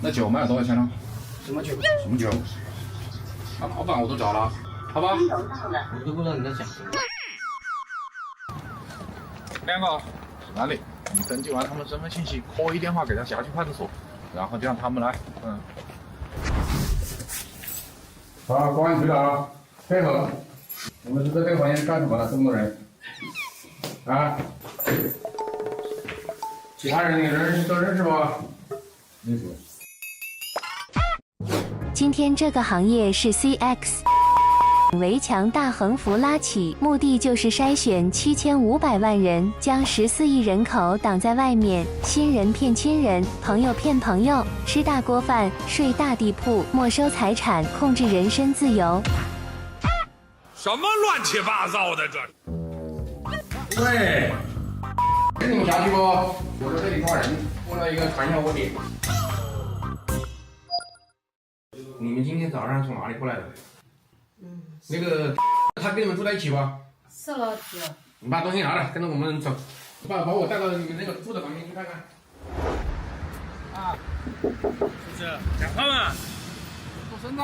那酒卖了多少錢呢？什麼酒？什麼酒？那老板我都找了，好吧？我都不知道你在講什麼。兩個，那裡你登記完他們身份信息，call 電話給他辖區派出所，然後就讓他們來。好，公安局的啊，配合。我们是在这个房间干什么了？这麼多人？啊？其他人你都認識嗎？認識。今天這個行業是 CX 圍牆大橫幅拉起，目的就是篩選7500萬人，將14億人口擋在外面，親人騙親人，朋友騙朋友，吃大鍋飯，睡大地鋪，沒收財產，控制人身自由。什麼亂七八糟的這？喂，是你們轄區不？我在這裡抓人，碰到一個傳銷窩點。你們今天早上從哪裡過來的？那個他跟你們住在一起吧？是了，哥。你把東西拿來，跟着我們走。把我帶到你們那個住的房間去看看。啊，是不是？講話嘛，做聲子。